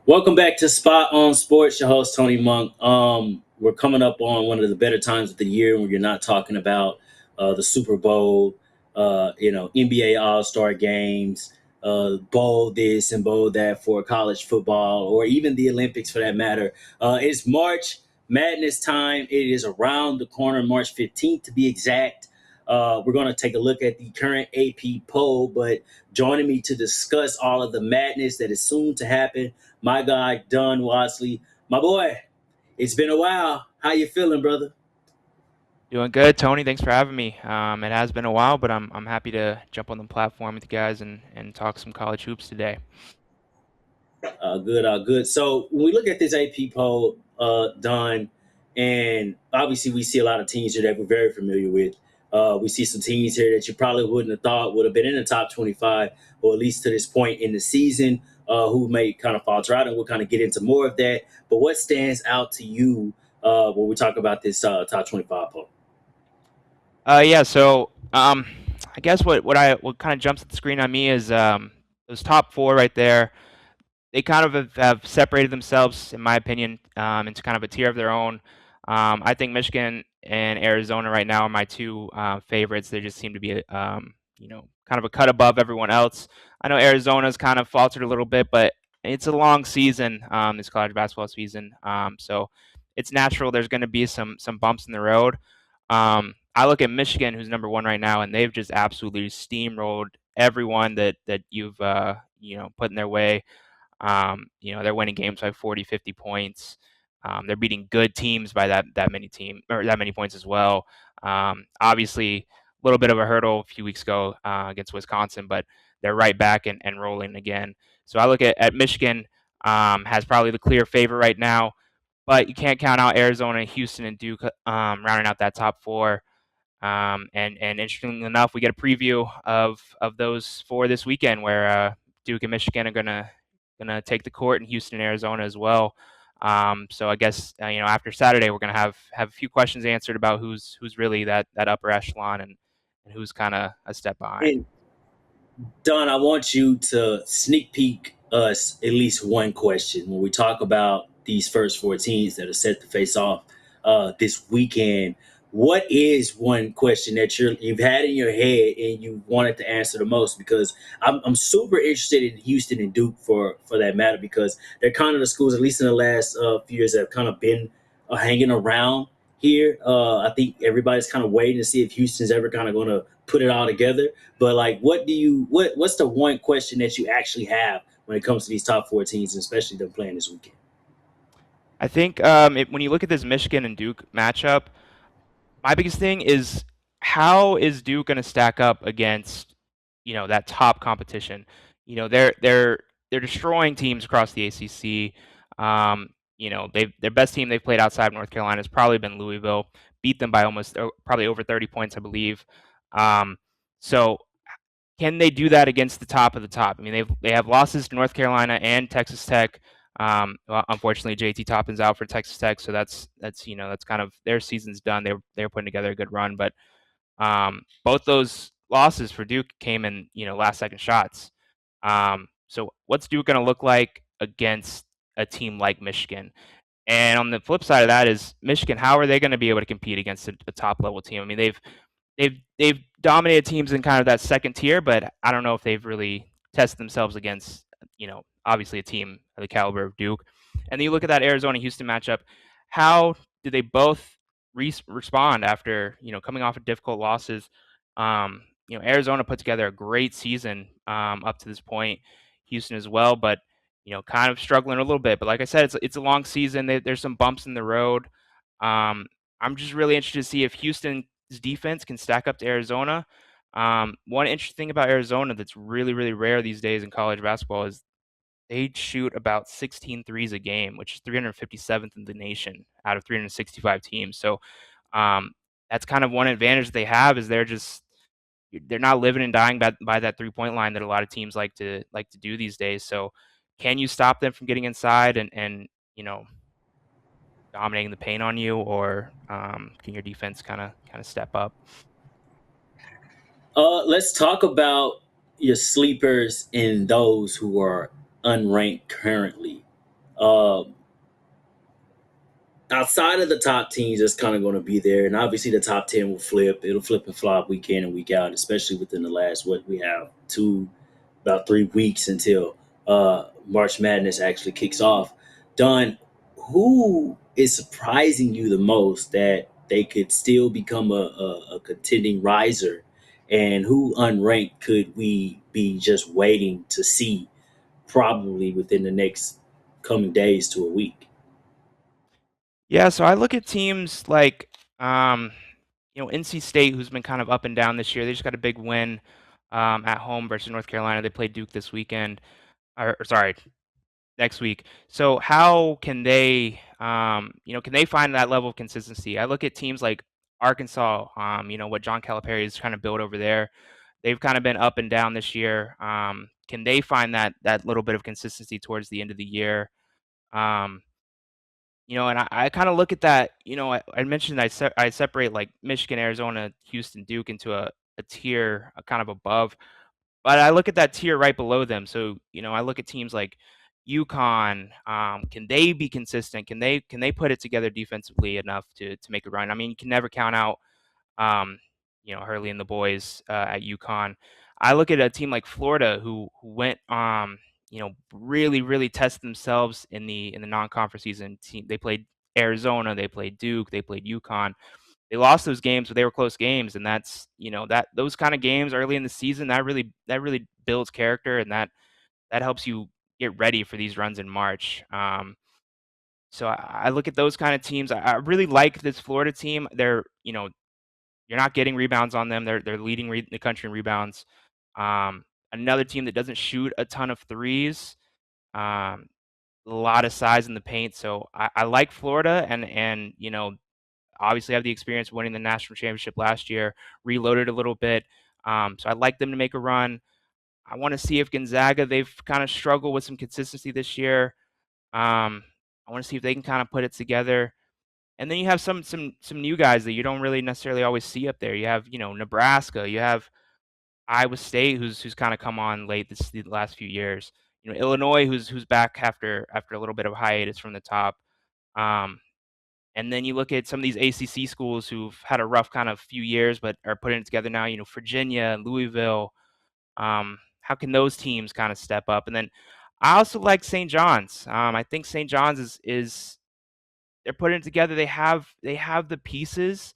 Welcome back to Spot on Sports. Your host Tony Monk. We're coming up on one of the better times of the year when you're not talking about the Super Bowl, NBA All Star games, bowl this and bowl that for college football, or even the Olympics for that matter. It's March Madness time. It is around the corner, March 15th to be exact. We're going to take a look at the current AP poll, but joining me to discuss all of the madness that is soon to happen, my guy Don Watsley. My boy, it's been a while. How you feeling, brother? Doing good, Tony. Thanks for having me. It has been a while, but I'm happy to jump on the platform with you guys and talk some college hoops today. Good, good. So when we look at this AP poll, Don, and obviously we see a lot of teams here that we're very familiar with. We see some teams here that you probably wouldn't have thought would have been in the top 25, or at least to this point in the season, who may kind of falter out, and we'll kind of get into more of that. But what stands out to you when we talk about this top 25 poll? Yeah. So I guess what kind of jumps at the screen on me is those top four right there. They kind of have separated themselves, in my opinion, into kind of a tier of their own. I think Michigan and Arizona right now are my two favorites. They just seem to be, kind of a cut above everyone else. I know Arizona's kind of faltered a little bit, but it's a long season, this college basketball season. So it's natural. There's going to be some bumps in the road. I look at Michigan, who's number one right now, and they've just absolutely steamrolled everyone that you've put in their way. They're winning games by 40, 50 points. They're beating good teams by that many points as well. Obviously, a little bit of a hurdle a few weeks ago against Wisconsin, but they're right back and rolling again. So I look at Michigan, has probably the clear favorite right now, but you can't count out Arizona, Houston, and Duke rounding out that top four. And interestingly enough, we get a preview of those four this weekend, where Duke and Michigan are gonna take the court in Houston, Arizona as well. So I guess after Saturday, we're gonna have a few questions answered about who's really that upper echelon and who's kind of a step behind. And Don, I want you to sneak peek us at least one question when we talk about these first four teams that are set to face off this weekend. What is one question that you've had in your head and you wanted to answer the most? Because I'm super interested in Houston and Duke for that matter, because they're kind of the schools, at least in the last few years, that have kind of been hanging around here. I think everybody's kind of waiting to see if Houston's ever kind of going to put it all together. But like, what's the one question that you actually have when it comes to these top four teams, and especially them playing this weekend? I think when you look at this Michigan and Duke matchup, my biggest thing is how is Duke going to stack up against that top competition? They're destroying teams across the ACC. Their best team they've played outside of North Carolina has probably been Louisville. Beat them by probably over 30 points, I believe. Um, so can they do that against the top of the top? I mean, they have losses to North Carolina and Texas Tech. Well, unfortunately, JT Toppin's out for Texas Tech, so that's kind of their season's done. They were putting together a good run, but both those losses for Duke came in last second shots. So what's Duke going to look like against a team like Michigan? And on the flip side of that is Michigan. How are they going to be able to compete against a top level team? I mean, they've dominated teams in kind of that second tier, but I don't know if they've really tested themselves against obviously a team of the caliber of Duke. And then you look at that Arizona Houston matchup. How do they both respond after coming off of difficult losses? Arizona put together a great season up to this point. Houston as well, but kind of struggling a little bit. But like I said, it's a long season. There's some bumps in the road. I'm just really interested to see if Houston's defense can stack up to Arizona. One interesting thing about Arizona that's really, really rare these days in college basketball is they shoot about 16 threes a game, which is 357th in the nation out of 365 teams. So um, that's kind of one advantage they have is they're not living and dying by that 3-point line that a lot of teams like to do these days. So can you stop them from getting inside and dominating the paint on you, or can your defense kind of step up? Let's talk about your sleepers and those who are unranked currently. Um, Outside of the top teams that's kind of going to be there, and obviously the top 10 will flip. It'll flip and flop week in and week out, especially within the last, what we have, about 3 weeks until March Madness actually kicks off. Don, who is surprising you the most that they could still become a contending riser? And who unranked could we be just waiting to see probably within the next coming days to a week? Yeah, so I look at teams like, NC State, who's been kind of up and down this year. They just got a big win at home versus North Carolina. They played Duke this weekend, or sorry, next week. So how can they, can they find that level of consistency? I look at teams like Arkansas, what John Calipari is trying to build over there. They've kind of been up and down this year. Can they find that little bit of consistency towards the end of the year? Um, and I kind of look at that. I mentioned I separate like Michigan, Arizona, Houston, Duke into a tier kind of above, but I look at that tier right below them. So I look at teams like UConn. Can they be consistent? Can they put it together defensively enough to make a run? I mean, you can never count out um, Hurley and the boys at UConn. I look at a team like Florida who went really really tested themselves in the non-conference season. They played Arizona, they played Duke, they played UConn. They lost those games, but they were close games, and that's that those kind of games early in the season that really builds character, and that helps you get ready for these runs in March. So I look at those kind of teams. I really like this Florida team. They're you're not getting rebounds on them. They're leading the country in rebounds. Um, Another team that doesn't shoot a ton of threes. Um, a lot of size in the paint. So I like Florida, and obviously have the experience of winning the national championship last year. Reloaded a little bit. So I'd like them to make a run. I want to see if Gonzaga, they've kind of struggled with some consistency this year. I want to see if they can kind of put it together. And then you have some new guys that you don't really necessarily always see up there. You have, Nebraska, you have Iowa State who's kind of come on late the last few years. Illinois who's back after a little bit of hiatus from the top. Um, and then you look at some of these ACC schools who've had a rough kind of few years but are putting it together now, Virginia, Louisville. How can those teams kind of step up? And then I also like St. John's. I think St. John's is they're putting it together. They have the pieces.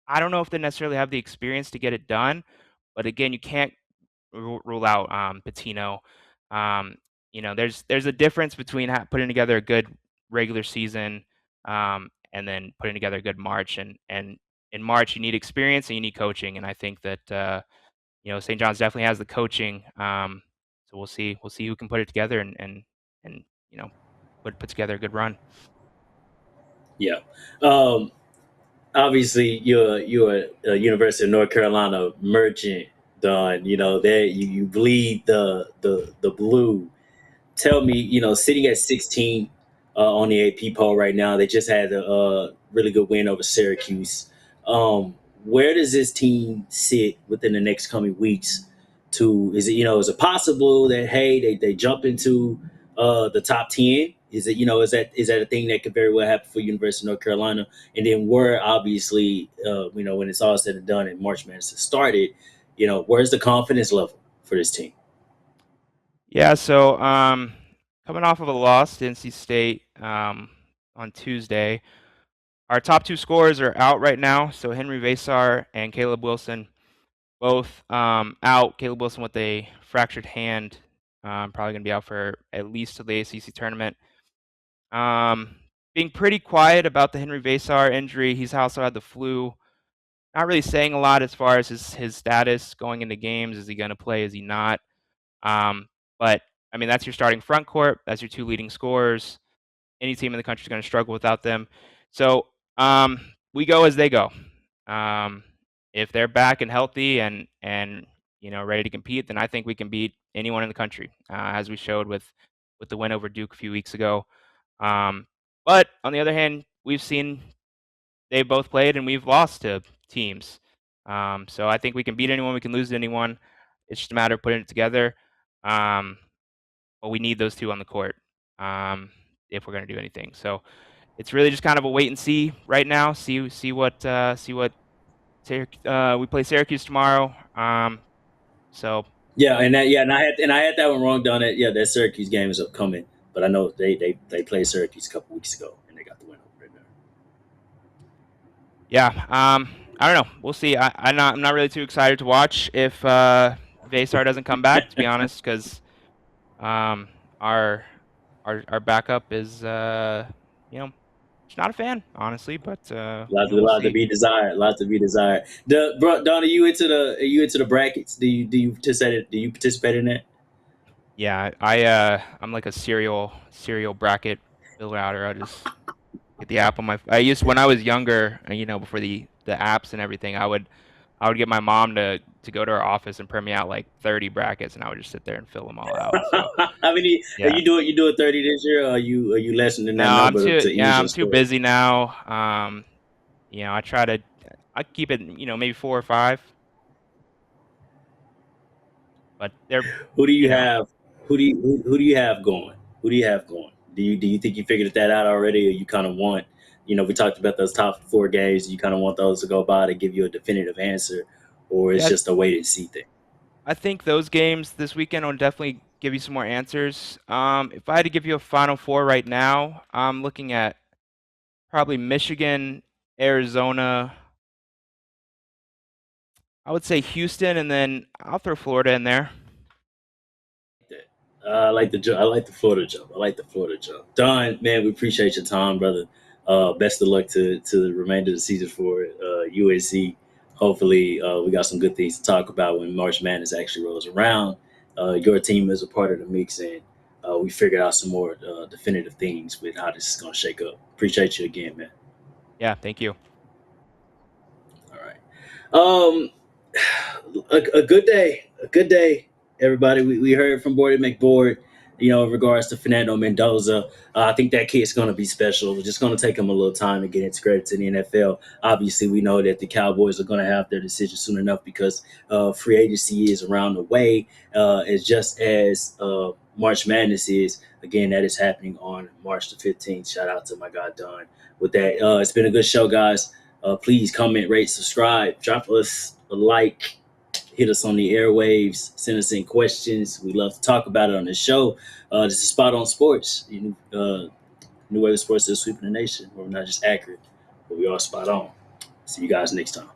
I don't know if they necessarily have the experience to get it done, but again, you can't rule out Patino. Um, there's a difference between putting together a good regular season and then putting together a good March. And in March, you need experience and you need coaching. And I think that St. John's definitely has the coaching. So we'll see who can put it together and you know put together a good run. Yeah. Um, Obviously you're a University of North Carolina merchant, Don. That you bleed the blue. Tell me, sitting at 16 on the AP poll right now, they just had a really good win over Syracuse. Um, where does this team sit within the next coming weeks? Is it possible that, hey, they jump into the top 10? Is that a thing that could very well happen for University of North Carolina? And then where, obviously, when it's all said and done and March Madness has started, where's the confidence level for this team? Yeah. So coming off of a loss to NC State on Tuesday, our top two scorers are out right now. So Henry Vasar and Caleb Wilson both out. Caleb Wilson with a fractured hand, probably going to be out for at least till the ACC tournament. Um, Being pretty quiet about the Henry Vasar injury. He's also had the flu. Not really saying a lot as far as his status going into games. Is he going to play? Is he not? Um, but I mean, that's your starting front court. That's your two leading scorers. Any team in the country is going to struggle without them. So we go as they go. Um, if they're back and healthy and ready to compete, then I think we can beat anyone in the country, as we showed with the win over Duke a few weeks ago. Um, but on the other hand, we've seen they both played and we've lost to teams. So I think we can beat anyone, we can lose to anyone. It's just a matter of putting it together. Um, but we need those two on the court. Um, if we're going to do anything. So it's really just kind of a wait and see right now. See what we play Syracuse tomorrow. So Yeah, and I had that one wrong down at that Syracuse game is upcoming, but I know they played Syracuse a couple weeks ago and they got the win over there. yeah, I don't know. We'll see. I'm not really too excited to watch if Vasar doesn't come back, to be honest, because um, our our backup is just not a fan, honestly. But we'll Lot to see. be desired. Lot to be desired. Don, are you into the brackets? Do you participate in that? Yeah, I'm like a serial bracket filler outer. I just get the app on my. I used when I was younger, before the apps and everything. I would get my mom to go to her office and print me out like 30 brackets, and I would just sit there and fill them all out. So How many? Are yeah, you doing 30 this year? Or are you lessening no, that I'm number too to yeah ease your I'm too story? busy now. I try to I keep it maybe 4 or 5, but they're Who do you you know have? Who do you have going? Who do you have going? Do you think you figured that out already, or you kind of want? We talked about those top four games. You kind of want those to go by to give you a definitive answer, or it's yeah just a wait and see thing. I think those games this weekend will definitely give you some more answers. If I had to give you a Final Four right now, I'm looking at probably Michigan, Arizona. I would say Houston, and then I'll throw Florida in there. I like the Florida jump. I like the Florida jump. Don, man, we appreciate your time, brother. Best of luck to the remainder of the season for USC. Hopefully, we got some good things to talk about when March Madness actually rolls around. Your team is a part of the mix, and we figured out some more definitive things with how this is going to shake up. Appreciate you again, man. Yeah, thank you. All right. Um, a good day, everybody. We heard from Bordy McBoard, in regards to Fernando Mendoza. I think that kid's going to be special. It's just going to take him a little time to get integrated to the NFL. Obviously, we know that the Cowboys are going to have their decision soon enough because free agency is around the way. It's just as March Madness is. Again, that is happening on March the 15th. Shout out to my guy, Don. With that, it's been a good show, guys. Please comment, rate, subscribe, drop us a like, hit us on the airwaves, send us in questions. We love to talk about it on the show. This is Spot on Sports, new way of sports is sweeping the nation. We're not just accurate, but we are spot on. See you guys next time.